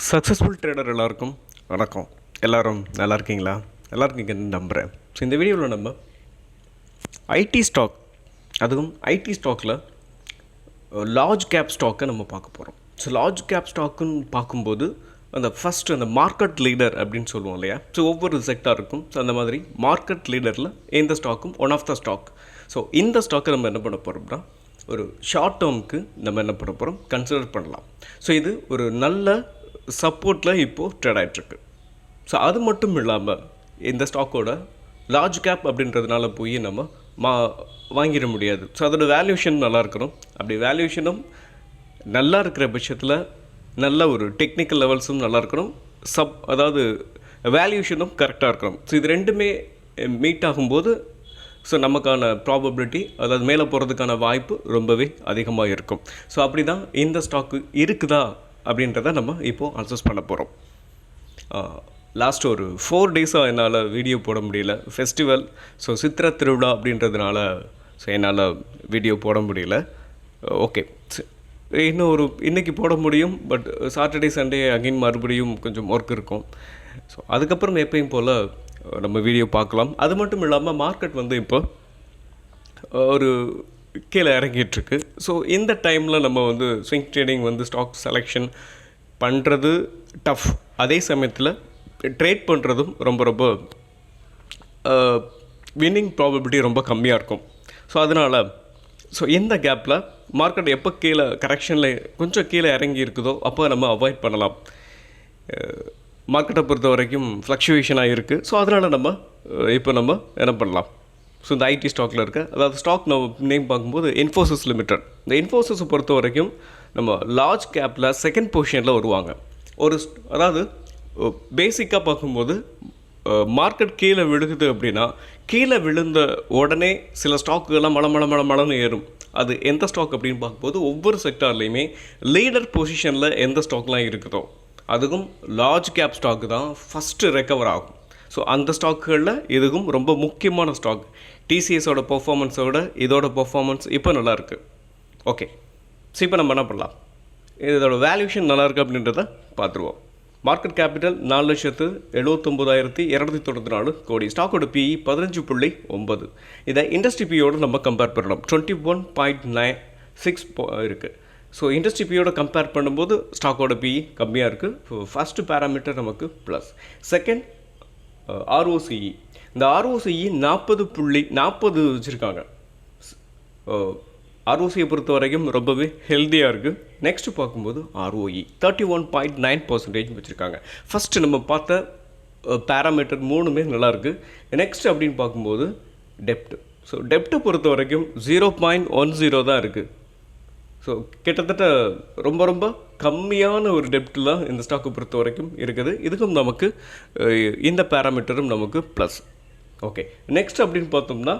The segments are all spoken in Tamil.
சக்ஸஸ்ஃபுல் ட்ரேடர் எல்லாருக்கும் வணக்கம். எல்லோரும் நல்லா இருக்கீங்களா? நல்லா இருக்கீங்கன்னு நம்புகிறேன். ஸோ இந்த வீடியோவில் நம்ம ஐடி ஸ்டாக், அதுவும் ஐடி ஸ்டாக்கில் லார்ஜ் கேப் ஸ்டாக்கை நம்ம பார்க்க போகிறோம். ஸோ லார்ஜ் கேப் ஸ்டாக்குன்னு பார்க்கும்போது அந்த ஃபஸ்ட்டு அந்த மார்க்கெட் லீடர் அப்படின்னு சொல்லுவோம் இல்லையா? ஸோ ஒவ்வொரு செக்டாருக்கும் ஸோ அந்த மாதிரி மார்க்கெட் லீடரில் இந்த ஸ்டாக்கும் one of the stock. So இந்த ஸ்டாக்கை நம்ம என்ன பண்ண போகிறோம்னா ஒரு ஷார்ட் டேர்முக்கு நம்ம என்ன பண்ண போகிறோம் கன்சிடர் பண்ணலாம். ஸோ இது ஒரு நல்ல சப்போர்ட்டில் இப்போது ட்ரேட் ஆகிட்டுருக்கு. ஸோ அது மட்டும் இல்லாமல் இந்த ஸ்டாக்கோட லார்ஜ் கேப் அப்படின்றதுனால போய் நம்ம வாங்கிட முடியாது. ஸோ அதோடய வேல்யூஷன் நல்லா இருக்கணும். அப்படி வேல்யூஷனும் நல்லா இருக்கிற பட்சத்தில் நல்ல ஒரு டெக்னிக்கல் லெவல்ஸும் நல்லா இருக்கணும். அதாவது வேல்யூஷனும் கரெக்டாக இருக்கணும். ஸோ இது ரெண்டுமே மீட் ஆகும்போது ஸோ நமக்கான ப்ராபபிலிட்டி, அதாவது மேலே போகிறதுக்கான வாய்ப்பு ரொம்பவே அதிகமாக இருக்கும். ஸோ அப்படி தான் இந்த ஸ்டாக்கு இருக்குதா அப்படின்றத நம்ம இப்போது அசஸ் பண்ண போகிறோம். லாஸ்ட் ஒரு 4 டேஸாக என்னால் வீடியோ போட முடியல. ஃபெஸ்டிவல், ஸோ சித்திரை திருவிழா அப்படின்றதுனால ஸோ என்னால் வீடியோ போட முடியல. ஓகே, இன்னும் இன்றைக்கி போட முடியும். பட் சாட்டர்டே சண்டே அகைன் மறுபடியும் கொஞ்சம் ஒர்க் இருக்கும். ஸோ அதுக்கப்புறம் எப்பயும் போல் நம்ம வீடியோ பார்க்கலாம். அது மட்டும் இல்லாமல் மார்க்கெட் இப்போ ஒரு கீழே இறங்கிட்டுருக்கு. ஸோ இந்த டைமில் நம்ம ஸ்விங் ட்ரேடிங் ஸ்டாக் செலெக்ஷன் பண்ணுறது டஃப். அதே சமயத்தில் ட்ரேட் பண்ணுறதும் ரொம்ப வின்னிங் ப்ராபபிலிட்டி ரொம்ப கம்மியாக இருக்கும். ஸோ அதனால் இந்த கேப்பில் மார்க்கெட் எப்போ கீழே கரெக்ஷனில் கொஞ்சம் கீழே இறங்கி இருக்குதோ அப்போ நம்ம அவாய்ட் பண்ணலாம். மார்க்கெட்டை பொறுத்த வரைக்கும் ஃப்ளக்சுவேஷனாக இருக்குது. ஸோ அதனால் நம்ம என்ன பண்ணலாம்? ஸோ இந்த ஐடி ஸ்டாக்கில் இருக்க, அதாவது ஸ்டாக் நேம் பார்க்கும்போது இன்ஃபோசிஸ் லிமிடெட். இந்த இன்ஃபோசிஸை பொறுத்த வரைக்கும் நம்ம லார்ஜ் கேப்பில் செகண்ட் பொசிஷனில் வருவாங்க. அதாவது பேசிக்காக பார்க்கும்போது மார்க்கெட் கீழே விழுகுது அப்படின்னா கீழே விழுந்த உடனே சில ஸ்டாக்குகள்லாம் மளன்னு ஏறும். அது எந்த ஸ்டாக் அப்படின்னு பார்க்கும்போது ஒவ்வொரு செக்டார்லேயுமே லீடர் பொசிஷனில் எந்த ஸ்டாக்லாம் இருக்குதோ அதுவும் லார்ஜ் கேப் ஸ்டாக்கு தான் ஃபஸ்ட்டு ரெக்கவர் ஆகும். ஸோ அந்த ஸ்டாக்குகளில் இதுவும் ரொம்ப முக்கியமான ஸ்டாக். டிசிஎஸோட பர்ஃபார்மன்ஸோட இதோட பர்ஃபார்மன்ஸ் இப்போ நல்லாயிருக்கு. ஓகே, ஸோ இப்போ நம்ம என்ன பண்ணலாம்? இதோட வேல்யூஷன் நல்லாயிருக்கு அப்படின்றத பார்த்துருவோம். மார்க்கெட் கேபிட்டல் 4,79,294 கோடி. ஸ்டாக்கோட பிஇ 15.9. இதை இண்டஸ்ட்ரி பியோடு நம்ம கம்பேர் பண்ணணும். 21.96 இருக்குது. ஸோ இண்டஸ்ட்ரி பியோட கம்பேர் பண்ணும்போது ஸ்டாக்கோட பிஇ கம்மியாக இருக்குது. ஃபஸ்ட்டு பேராமீட்டர் நமக்கு ப்ளஸ். Second ROCE. இந்த ஆர்ஓசிஇ 40 வச்சுருக்காங்க. ஆர்ஓசியை பொறுத்த வரைக்கும் ரொம்பவே ஹெல்த்தியாக இருக்குது. நெக்ஸ்ட்டு பார்க்கும்போது ஆர்ஓஇ 31.9% வச்சுருக்காங்க. ஃபஸ்ட்டு நம்ம பார்த்த பேராமீட்டர் 3மே நல்லாயிருக்கு. நெக்ஸ்ட் அப்படின்னு பார்க்கும்போது டெப்ட். ஸோ டெப்ட்டை பொறுத்த வரைக்கும் 0.10 தான் இருக்குது. ஸோ கிட்டத்தட்ட ரொம்ப கம்மியான ஒரு டெப்ட்டில் இந்த ஸ்டாக்கை பொறுத்த வரைக்கும் இருக்குது. இதுக்கும் நமக்கு இந்த பேராமீட்டரும் நமக்கு ப்ளஸ். ஓகே, நெக்ஸ்ட் அப்படின்னு பார்த்தோம்னா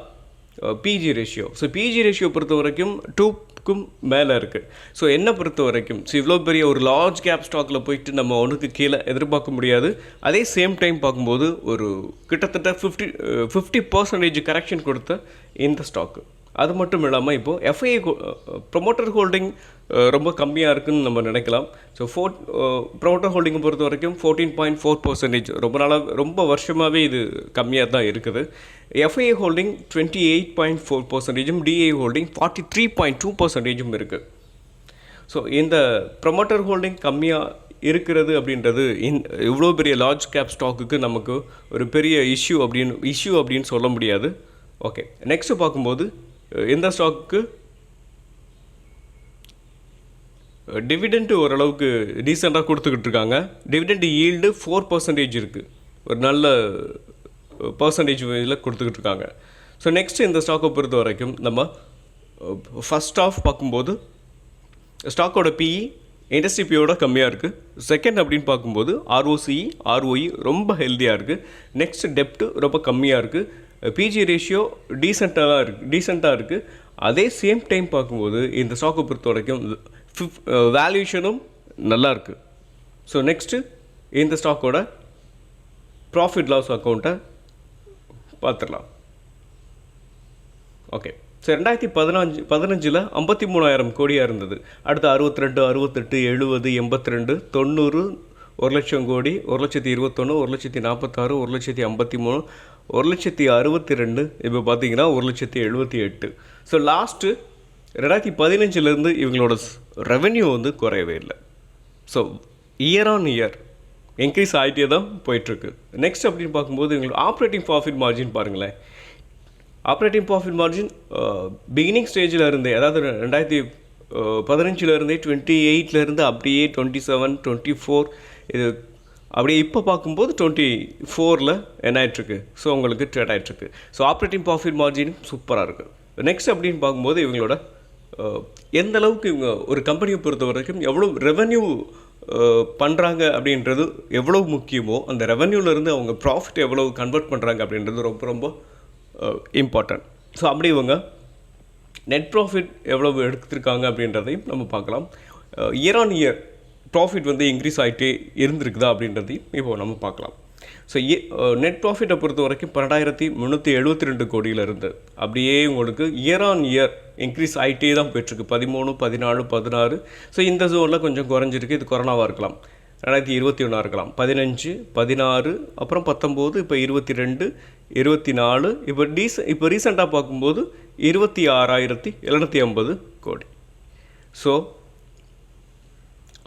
PG ratio. So PG ratio பொறுத்த வரைக்கும் 2க்கும் மேலே இருக்குது. ஸோ என்னை பொறுத்த வரைக்கும் இவ்வளோ பெரிய ஒரு லார்ஜ் கேப் ஸ்டாக்கில் போயிட்டு நம்ம ஒன்றுக்கு கீழே எதிர்பார்க்க முடியாது. அதே சேம் டைம் பார்க்கும்போது ஒரு கிட்டத்தட்ட 50% கரெக்ஷன் கொடுத்த இந்த ஸ்டாக்கு. அது மட்டும் இல்லாமல் இப்போது எஃப்ஐஐ ப்ரொமோட்டர் ஹோல்டிங் ரொம்ப கம்மியாக இருக்குதுன்னு நம்ம நினைக்கலாம். ஸோ ப்ரொமோட்டர் ஹோல்டிங்கை பொறுத்த வரைக்கும் 14.4%. ரொம்ப வருஷமாகவே இது கம்மியாக தான் இருக்குது. எஃப்ஐஐ ஹோல்டிங் 28.4%, டிஐ ஹோல்டிங் 43.2% இருக்குது. ஸோ இந்த ப்ரொமோட்டர் ஹோல்டிங் கம்மியாக இருக்கிறது அப்படின்றது இவ்வளோ பெரிய லார்ஜ் கேப் ஸ்டாக்குக்கு நமக்கு ஒரு பெரிய இஷ்யூ அப்படின்னு சொல்ல முடியாது. ஓகே, நெக்ஸ்ட்டு பார்க்கும்போது இந்த ஸ்டாக்கு டிவிடெண்ட்டு ஓரளவுக்கு டீசெண்டாக கொடுத்துக்கிட்டு இருக்காங்க. டிவிடெண்ட் ஈல்டு 4% இருக்குது. ஒரு நல்ல பர்சன்டேஜ் இதில் கொடுத்துக்கிட்டு இருக்காங்க. ஸோ நெக்ஸ்ட்டு இந்த ஸ்டாக்கை பொறுத்த வரைக்கும் நம்ம ஃபஸ்ட் ஆஃப் பார்க்கும்போது ஸ்டாக்கோட பிஇ இண்டஸ்ட்ரி பியோட கம்மியாக இருக்குது. செகண்ட் அப்படின்னு பார்க்கும்போது ஆர்ஓஇ ரொம்ப ஹெல்த்தியாக இருக்குது. நெக்ஸ்ட் டெப்ட்டு ரொம்ப கம்மியாக இருக்குது. பிஜி ரேஷியோ டீசெண்டாக இருக்குது. அதே சேம் டைம் பார்க்கும்போது இந்த ஸ்டாக்கை பொறுத்த வரைக்கும் வேல்யூஷனும் நல்லாயிருக்கு. ஸோ நெக்ஸ்ட்டு இந்த ஸ்டாக்கோட ப்ராஃபிட் லாஸ் அக்கௌண்ட்டை பார்த்துடலாம். ஓகே, ஸோ 2015 53,000 கோடியாக இருந்தது. அடுத்து 62, 68, 70, 82, 90, 1,00,000 கோடி, 1,21,000, 1,46,000, 1,53,000, 1,62,000, இப்போ பார்த்தீங்கன்னா 1,78,000. ஸோ லாஸ்ட்டு 2015 இவங்களோட ரெவென்யூ வந்து குறையவே இல்லை. So year on year increase ஆகிட்டே தான் போயிட்டுருக்கு. நெக்ஸ்ட் அப்படின்னு பார்க்கும்போது இவங்களோட ஆப்ரேட்டிங் ப்ராஃபிட் மார்ஜின் பாருங்களேன். ஆப்ரேட்டிங் ப்ராஃபிட் மார்ஜின் பிகினிங் ஸ்டேஜில் இருந்தே, அதாவது 2015 இருந்தே 28 அப்படியே 27, 24, இது அப்படியே இப்போ பார்க்கும்போது 24 என்ன ஆகிட்டுருக்கு. ஸோ உங்களுக்கு ட்ரேட் ஆகிட்டுருக்கு. ஸோ ஆப்ரேட்டிங் ப்ராஃபிட் மார்ஜின் சூப்பராக இருக்குது. நெக்ஸ்ட் அப்படின்னு பார்க்கும்போது இவங்களோட எந்த அளவுக்கு இவங்க ஒரு கம்பெனியை பொறுத்த வரைக்கும் எவ்வளோ ரெவென்யூ பண்ணுறாங்க அப்படின்றது எவ்வளோ முக்கியமோ, அந்த ரெவென்யூலேருந்து அவங்க ப்ராஃபிட் எவ்வளோ கன்வெர்ட் பண்ணுறாங்க அப்படின்றது ரொம்ப ரொம்ப இம்பார்ட்டன்ட். ஸோ அப்படி இவங்க நெட் ப்ராஃபிட் எவ்வளவு எடுத்துருக்காங்க அப்படின்றதையும் நம்ம பார்க்கலாம். இயர் ஆன் இயர் ப்ராஃபிட் வந்து இன்க்ரீஸ் ஆகிட்டே இருந்திருக்குதா அப்படின்றதையும் இப்போ நம்ம பார்க்கலாம். ஸோ நெட் ப்ராஃபிட்டை பொறுத்த வரைக்கும் 12,372 கோடியிலிருந்து அப்படியே உங்களுக்கு இயர் ஆன் இயர் இன்க்ரீஸ் ஆகிட்டே தான் போய்ட்டுருக்கு. 13, 14, 16. ஸோ இந்த ஜோனில் கொஞ்சம் குறைஞ்சிருக்கு. இது கொரோனாவாக இருக்கலாம், 2021 இருக்கலாம், 15, 16, அப்புறம் 19, இப்போ 22, 24, இப்போ ரீசெண்டாக பார்க்கும்போது 26,750 கோடி. ஸோ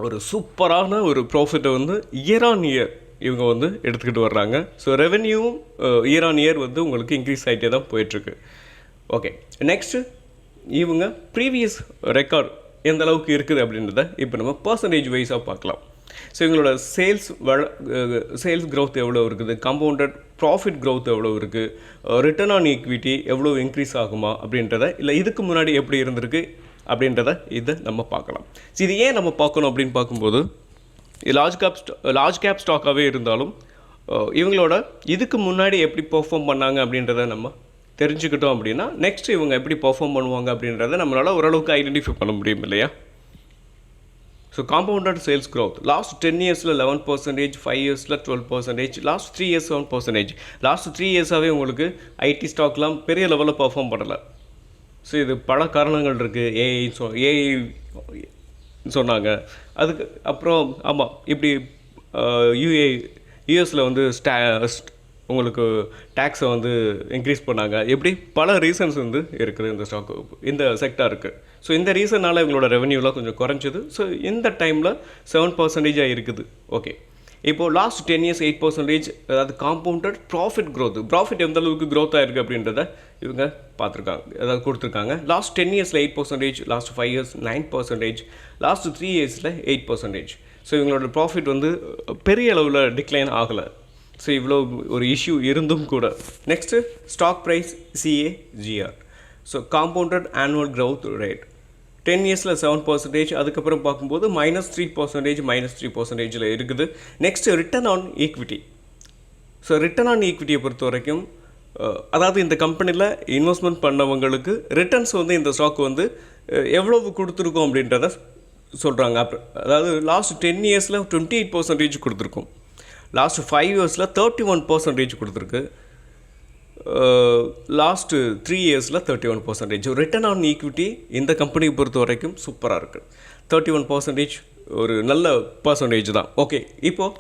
ஒரு சூப்பரான ஒரு ப்ராஃபிட்டை வந்து இயர் ஆன் இயர் இவங்க வந்து எடுத்துக்கிட்டு வர்றாங்க. ஸோ ரெவென்யூவும் இயர் ஆன் இயர் வந்து உங்களுக்கு இன்க்ரீஸ் ஆகிட்டே தான் போயிட்டுருக்கு. ஓகே, நெக்ஸ்ட்டு இவங்க ப்ரீவியஸ் ரெக்கார்ட் எந்த அளவுக்கு இருக்குது அப்படின்றத இப்போ நம்ம பர்சன்டேஜ் வைஸாக பார்க்கலாம். ஸோ இவங்களோட சேல்ஸ் க்ரோத் எவ்வளோ இருக்குது, காம்பவுண்டட் ப்ராஃபிட் க்ரோத் எவ்வளோ இருக்குது, ரிட்டர்ன் ஆன் ஈக்விட்டி எவ்வளோ இன்க்ரீஸ் ஆகுமா அப்படின்றத, இல்லை இதுக்கு முன்னாடி எப்படி இருந்திருக்கு அப்படின்றத இதை நம்ம பார்க்கலாம். ஸோ இது ஏன் நம்ம பார்க்கணும் அப்படின்னு பார்க்கும்போது, லார்ஜ் கேப் ஸ்டாக்காகவே இருந்தாலும் இவங்களோட இதுக்கு முன்னாடி எப்படி பெர்ஃபார்ம் பண்ணாங்க அப்படின்றத நம்ம தெரிஞ்சுக்கிட்டோம் அப்படின்னா நெக்ஸ்ட் இவங்க எப்படி பெர்ஃபார்ம் பண்ணுவாங்க அப்படின்றத நம்மளால் ஓரளவுக்கு ஐடென்டிஃபை பண்ண முடியும் இல்லையா. So compounded sales growth last 10 இயர்ஸில் 11%, 5 இயர்ஸில் 12%, லாஸ்ட் 3 இயர்ஸ் 7%. லாஸ்ட் 3 இயர்ஸாகவே உங்களுக்கு ஐடி ஸ்டாக்லாம் பெரிய லெவலில் பெர்ஃபார்ம் பண்ணலை. ஸோ இது பல காரணங்கள் இருக்குது. ஏஐ சொன்னாங்க. அதுக்கு அப்புறம் ஆமாம், இப்படி யூஎஸில் வந்து உங்களுக்கு டேக்ஸை வந்து இன்க்ரீஸ் பண்ணாங்க. எப்படி பல ரீசன்ஸ் வந்து இருக்குது இந்த செக்டாருக்கு. ஸோ இந்த ரீசனால் இவங்களோட ரெவென்யூலாம் கொஞ்சம் குறைஞ்சிது. ஸோ இந்த டைமில் 7% இருக்குது. ஓகே, இப்போது லாஸ்ட் 10 இயர்ஸ் 8%, அதாவது காம்பவுண்டட் ப்ராஃபிட் ப்ராஃபிட் எந்த அளவுக்கு க்ரோத் ஆகிருக்கு அப்படின்றத இவங்க பார்த்துருக்காங்க, அதாவது கொடுத்துருக்காங்க. லாஸ்ட் 10 இயர்ஸில் 8%, லாஸ்ட் 5 இயர்ஸ் 9%, லாஸ்ட் 3 இயர்ஸில் 8%. ஸோ இவங்களோட ப்ராஃபிட் வந்து பெரிய அளவில் டிக்ளைன் ஆகலை. ஸோ இவ்வளோ ஒரு இஷ்யூ இருந்தும் கூட. Next stock price CAGR. So compounded annual growth rate 10 இயர்ஸில் 7%, அதுக்கப்புறம் பார்க்கும்போது -3%, -3%ல் இருக்குது. Next return on equity. So return on ஈக்விட்டியை பொறுத்த வரைக்கும், அதாவது இந்த கம்பெனியில் இன்வெஸ்ட்மெண்ட் பண்ணவங்களுக்கு ரிட்டர்ன்ஸ் வந்து இந்த ஸ்டாக் வந்து எவ்வளவு கொடுத்துருக்கோம் அப்படின்றத சொல்கிறாங்க. அதாவது லாஸ்ட் 10 இயர்ஸில் 28% கொடுத்துருக்கோம், லாஸ்ட் 5 இயர்ஸில் 31% கொடுத்துருக்கு, லாஸ்ட்டு 3 இயர்ஸில் 31%. ரிட்டர்ன் ஆன் ஈக்விட்டி இந்த கம்பெனியை பொறுத்த வரைக்கும் சூப்பராக இருக்குது. 31% ஒரு நல்ல பர்சன்டேஜ் தான். ஓகே, இப்போது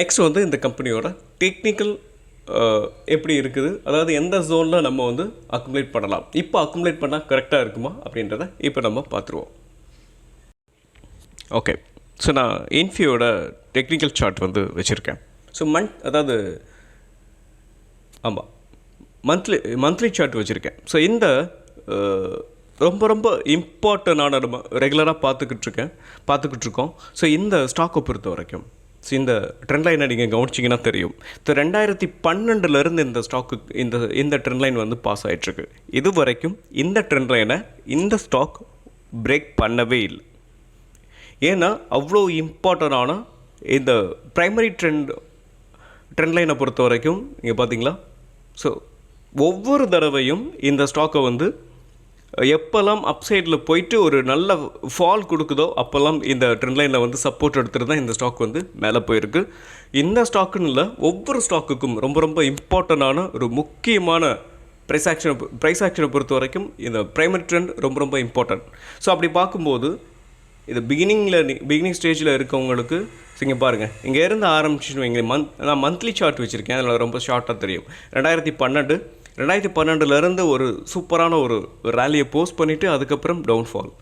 நெக்ஸ்ட் வந்து இந்த கம்பெனியோட டெக்னிக்கல் எப்படி இருக்குது, அதாவது எந்த ஜோனில் நம்ம வந்து அக்குமுலேட் பண்ணலாம், இப்போ அக்குமுலேட் பண்ணால் கரெக்டாக இருக்குமா அப்படின்றத இப்போ நம்ம பார்த்துருவோம். ஓகே, ஸோ நான் இன்ஃபியோட டெக்னிக்கல் சார்ட் வந்து வச்சுருக்கேன். ஸோ அதாவது ஆமாம், மந்த்லி சார்ட் வச்சுருக்கேன். ஸோ இந்த ரொம்ப ரொம்ப இம்பார்ட்டண்டான நம்ம ரெகுலராக பார்த்துக்கிட்ருக்கோம். ஸோ இந்த ஸ்டாக்கை பொறுத்த வரைக்கும், ஸோ இந்த ட்ரெண்ட் லைனை நீங்கள் கவனிச்சிங்கன்னா தெரியும். ஸோ 2012 இந்த ஸ்டாக்கு இந்த ட்ரெண்ட் லைன் வந்து பாஸ் ஆகிட்டுருக்கு. இது வரைக்கும் இந்த ட்ரெண்ட் லைனை இந்த ஸ்டாக் பிரேக் பண்ணவே இல்லை. ஏன்னா அவ்வளோ இம்பார்ட்டண்டான இந்த ப்ரைமரி ட்ரெண்ட் லைனை பொறுத்த வரைக்கும் நீங்கள் பார்த்தீங்களா. ஸோ ஒவ்வொரு தடவையும் இந்த ஸ்டாக்கை வந்து எப்போல்லாம் அப்சைடில் போயிட்டு ஒரு நல்ல ஃபால் கொடுக்குதோ அப்போல்லாம் இந்த ட்ரெண்ட் லைனில் வந்து சப்போர்ட் எடுத்துகிட்டு தான் இந்த ஸ்டாக் வந்து மேலே போயிருக்கு. இந்த ஸ்டாக்குன்னு இல்லை, ஒவ்வொரு ஸ்டாக்குக்கும் ரொம்ப ரொம்ப இம்பார்ட்டண்டான ஒரு முக்கியமான ப்ரைஸ் ஆக்ஷனை பொறுத்த வரைக்கும் இந்த ப்ரைமரி ட்ரெண்ட் ரொம்ப ரொம்ப இம்பார்ட்டன்ட். ஸோ அப்படி பார்க்கும்போது இது பிகினிங் ஸ்டேஜில் இருக்கவங்களுக்கு இங்கே பாருங்கள், இங்கே இருந்து ஆரம்பிச்சுன்னு வைங்க. நான் மந்த்லி சார்ட் வச்சுருக்கேன், அதில் ரொம்ப ஷார்ட்டாக தெரியும். 2012 ஒரு சூப்பரான ஒரு ரேலியை போஸ்ட் பண்ணிவிட்டு அதுக்கப்புறம் டவுன்ஃபால்.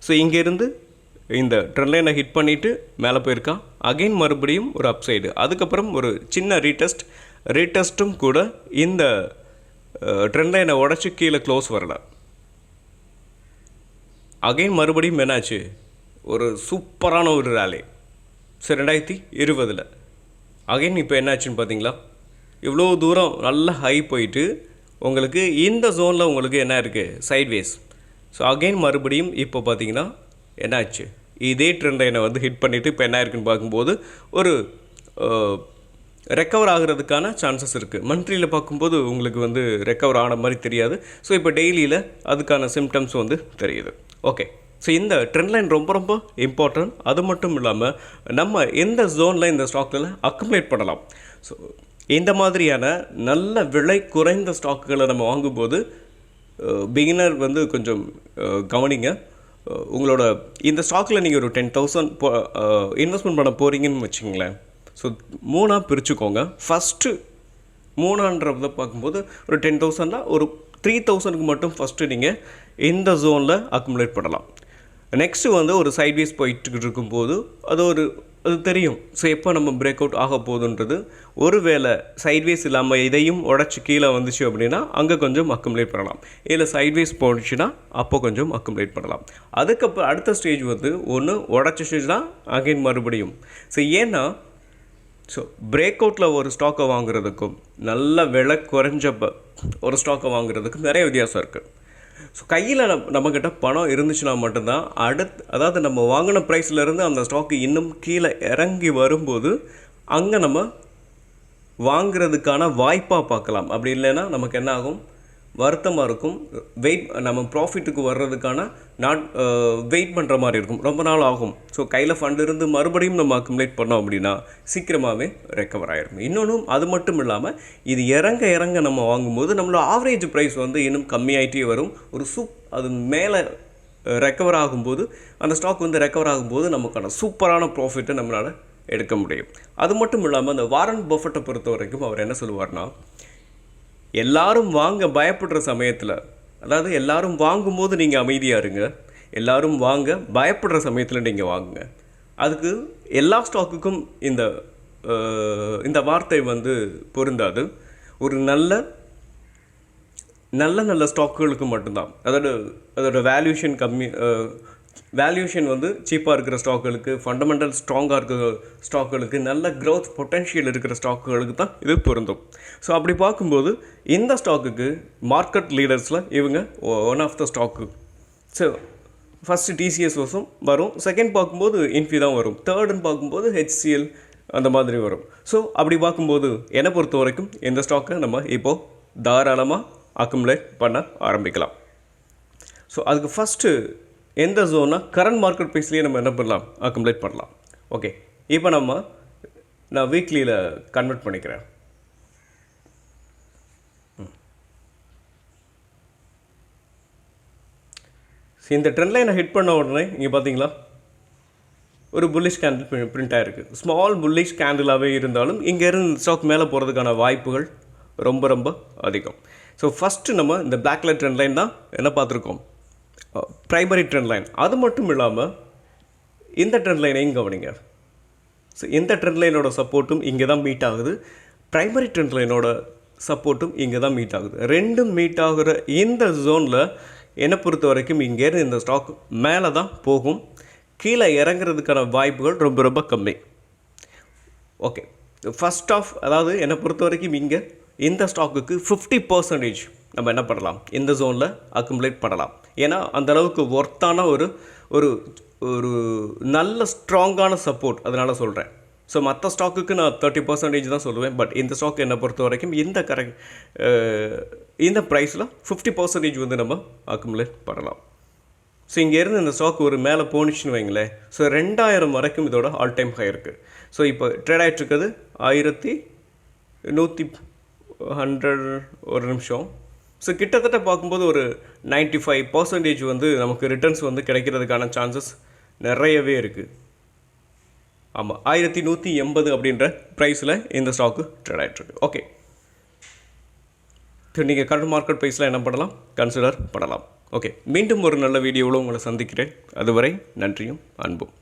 ஸோ இங்கேருந்து இந்த ட்ரெண்ட் லைனை ஹிட் பண்ணிவிட்டு மேலே போயிருக்கான். அகெயின் மறுபடியும் ஒரு அப்சைடு, அதுக்கப்புறம் ஒரு சின்ன ரீடெஸ்ட்டும் கூட இந்த ட்ரெண்ட் லைனை உடச்சி கீழே க்ளோஸ் வரல. அகெயின் மறுபடியும் என்னாச்சு, ஒரு சூப்பரான ஒரு ரேலி. சரி, 2020 அகெயின் இப்போ என்னாச்சுன்னு பார்த்தீங்களா, இவ்வளோ தூரம் நல்ல ஹை போயிட்டு உங்களுக்கு இந்த ஜோனில் உங்களுக்கு என்ன இருக்குது, சைட்வேஸ். ஸோ அகெயின் மறுபடியும் இப்போ பார்த்தீங்கன்னா என்னாச்சு, இதே ட்ரெண்ட் லைனை வந்து ஹிட் பண்ணிவிட்டு இப்போ என்ன இருக்குன்னு பார்க்கும்போது ஒரு ரெக்கவர் ஆகிறதுக்கான சான்சஸ் இருக்குது. மந்த்லியில் பார்க்கும்போது உங்களுக்கு வந்து ரெக்கவர் ஆன மாதிரி தெரியாது. ஸோ இப்போ டெய்லியில் அதுக்கான சிம்டம்ஸ் வந்து தெரியுது. ஓகே, ஸோ இந்த ட்ரெண்ட் லைன் ரொம்ப ரொம்ப இம்பார்ட்டன்ட். அது மட்டும் இல்லாமல் நம்ம எந்த ஜோனில் இந்த ஸ்டாக்கில் அக்குமுலேட் பண்ணலாம். ஸோ இந்த மாதிரியான நல்ல விலை குறைந்த ஸ்டாக்குகளை நம்ம வாங்கும்போது பிகினர் வந்து கொஞ்சம் கவனிங்க. உங்களோட இந்த ஸ்டாக்கில் நீங்கள் ஒரு 10,000 இன்வெஸ்ட்மெண்ட் பண்ண போகிறீங்கன்னு வச்சுங்களேன். ஸோ 3ஆக பிரிச்சுக்கோங்க. ஃபஸ்ட்டு 3ஆன்றதை பார்க்கும்போது ஒரு 10,000 ஒரு 3,000க்கு மட்டும் ஃபஸ்ட்டு நீங்கள் இந்த ஜோனில் அக்குமுலேட் பண்ணலாம். நெக்ஸ்ட்டு வந்து ஒரு சைட்வேஸ் போயிட்டு இருக்கும்போது அது தெரியும். ஸோ எப்போ நம்ம பிரேக் அவுட் ஆக போகுதுன்றது, ஒரு வேளை சைட்வேஸ் இல்லாமல் இதையும் உடச்சி கீழே வந்துச்சு அப்படின்னா அங்கே கொஞ்சம் அக்குமுலேட் பண்ணலாம். இல்லை சைட்வேஸ் போணுச்சுன்னா அப்போ கொஞ்சம் அக்குமுலேட் பண்ணலாம். அதுக்கப்புறம் அடுத்த ஸ்டேஜ் வந்து ஒன்று உடச்சிச்சுன்னா அகைன் மறுபடியும். ஸோ ஏன்னா பிரேக் அவுட்டில் ஒரு ஸ்டாக்கை வாங்குறதுக்கும் நல்ல விலை குறைஞ்சப்போ ஒரு ஸ்டாக்கை வாங்குறதுக்கும் நிறைய வித்தியாசம் இருக்குது. ஸோ கையில் நம்மக்கிட்ட பணம் இருந்துச்சுன்னா மட்டும்தான் அதாவது நம்ம வாங்கின ப்ரைஸ்லேருந்து அந்த ஸ்டாக்கு இன்னும் கீழே இறங்கி வரும்போது அங்கே நம்ம வாங்கிறதுக்கான வாய்ப்பாக பார்க்கலாம். அப்படி இல்லைன்னா நமக்கு என்ன ஆகும், வருத்தமாக இருக்கும். நம்ம ப்ராஃபிட்டுக்கு வர்றதுக்கான வெயிட் பண்ணுற மாதிரி இருக்கும், ரொம்ப நாள் ஆகும். ஸோ கையில் ஃபண்ட் இருந்து மறுபடியும் நம்ம அக்குமுலேட் பண்ணோம் அப்படின்னா சீக்கிரமாகவே ரெக்கவர் ஆகிடும். இன்னொன்று அது மட்டும் இல்லாமல் இது இறங்க நம்ம வாங்கும்போது நம்மளோட ஆவரேஜ் ப்ரைஸ் வந்து இன்னும் கம்மியாகிட்டே வரும். அது மேலே ரெக்கவர் ஆகும்போது, அந்த ஸ்டாக் வந்து ரெக்கவர் ஆகும்போது நமக்கான சூப்பரான ப்ராஃபிட்டை நம்மளால் எடுக்க முடியும். அது மட்டும் இல்லாமல் அந்த வாரன் பஃபெட்டை பொறுத்த வரைக்கும் அவர் என்ன சொல்லுவார்னா, எல்லாரும் வாங்க பயப்படுற சமயத்தில், அதாவது எல்லாரும் வாங்கும்போது நீங்கள் அமைதியாக இருங்க, எல்லாரும் வாங்க பயப்படுற சமயத்தில் நீங்கள் வாங்குங்க. அதுக்கு எல்லா ஸ்டாக்குக்கும் இந்த வார்த்தை வந்து பொருந்தாது. ஒரு நல்ல ஸ்டாக்குகளுக்கு மட்டும்தான். அதோட வேல்யூஷன் வந்து சீப்பாக இருக்கிற ஸ்டாக்குகளுக்கு, ஃபண்டமெண்டல் ஸ்ட்ராங்காக இருக்கிற ஸ்டாக்குகளுக்கு, நல்ல க்ரோத் பொட்டென்ஷியல் இருக்கிற ஸ்டாக்குகளுக்கு தான் இது பொருந்தும். ஸோ அப்படி பார்க்கும்போது இந்த ஸ்டாக்குக்கு மார்க்கெட் லீடர்ஸில் இவங்க one of the stock. So first TCS வரும், செகண்ட் பார்க்கும்போது இன்ஃபி தான் வரும், தேர்டுன்னு பார்க்கும்போது ஹெச்சிஎல் அந்த மாதிரி வரும். ஸோ அப்படி பார்க்கும்போது என்னை பொறுத்த வரைக்கும் இந்த ஸ்டாக்கை நம்ம இப்போது தாராளமாக அக்குமுலேட் பண்ண ஆரம்பிக்கலாம். ஸோ அதுக்கு ஃபஸ்ட்டு எந்த ஜோன்னா கரண்ட் மார்க்கெட் ப்ரைஸ்லேயே நம்ம என்ன பண்ணலாம், அக்குமுலேட் பண்ணலாம். ஓகே, இப்போ நான் வீக்லியில் கன்வெர்ட் பண்ணிக்கிறேன். இந்த ட்ரெண்ட் லைனை ஹிட் பண்ண உடனே இங்கே பார்த்தீங்களா ஒரு புல்லிஷ் கேண்டில் பிரிண்ட் ஆகிருக்கு. ஸ்மால் புல்லிஷ் கேண்டிலாகவே இருந்தாலும் இங்கே இருந்து ஸ்டாக் மேலே போகிறதுக்கான வாய்ப்புகள் ரொம்ப ரொம்ப அதிகம். ஸோ ஃபஸ்ட்டு நம்ம இந்த பிளாக் கலர் ட்ரெண்ட் லைன் தான் என்ன பார்த்துருக்கோம், ப்ரைமரி ட்ரெண்ட் லைன். அது மட்டும் இல்லாமல் இந்த ட்ரெண்ட் லைனையும் கவனிங்க. ஸோ இந்த ட்ரெண்ட் லைனோட சப்போர்ட்டும் இங்கே தான் மீட் ஆகுது, ப்ரைமரி ட்ரெண்ட் லைனோட சப்போர்ட்டும் இங்கே தான் மீட் ஆகுது. ரெண்டும் மீட் ஆகுற இந்த ஜோனில் என்னை பொறுத்த வரைக்கும் இங்கேருந்து இந்த ஸ்டாக் மேலே தான் போகும், கீழே இறங்குறதுக்கான வாய்ப்புகள் ரொம்ப ரொம்ப கம்மி. ஓகே, ஃபஸ்ட் ஆஃப் அதாவது என்னை பொறுத்த வரைக்கும் இங்கே இந்த ஸ்டாக்குக்கு 50% நம்ம என்ன பண்ணலாம், இந்த ஜோனில் அக்குமுலேட் பண்ணலாம். ஏன்னா அந்தளவுக்கு ஒர்த்தான ஒரு ஒரு நல்ல ஸ்ட்ராங்கான சப்போர்ட், அதனால் சொல்கிறேன். ஸோ மற்ற ஸ்டாக்குக்கு நான் 30% தான் சொல்லுவேன். பட் இந்த ஸ்டாக் என்னை பொறுத்த வரைக்கும் இந்த ப்ரைஸில் 50% வந்து நம்ம அக்குமுலேட் பண்ணலாம். ஸோ இங்கேருந்து இந்த ஸ்டாக் ஒரு மேலே போணுச்சுன்னு வைங்களேன். ஸோ 2000 வரைக்கும் இதோட ஆல் டைம் ஹை இருக்குது. ஸோ இப்போ ட்ரேட் ஆகிட்டுருக்குது 1100 ஒரு நிமிஷம். ஸோ கிட்டத்தட்ட பார்க்கும்போது ஒரு 95% வந்து நமக்கு ரிட்டர்ன்ஸ் வந்து கிடைக்கிறதுக்கான சான்சஸ் நிறையவே இருக்குது. ஆமாம், 1180 அப்படின்ற ப்ரைஸில் இந்த ஸ்டாக்கு ட்ரேட் ஆகிட்டுருக்கு. ஓகே, நீங்கள் கரண்ட் மார்க்கெட் ப்ரைஸில் என்ன பண்ணலாம், கன்சிடர் பண்ணலாம். ஓகே, மீண்டும் ஒரு நல்ல வீடியோவில் உங்களை சந்திக்கிறேன். அதுவரை நன்றியும் அன்பும்.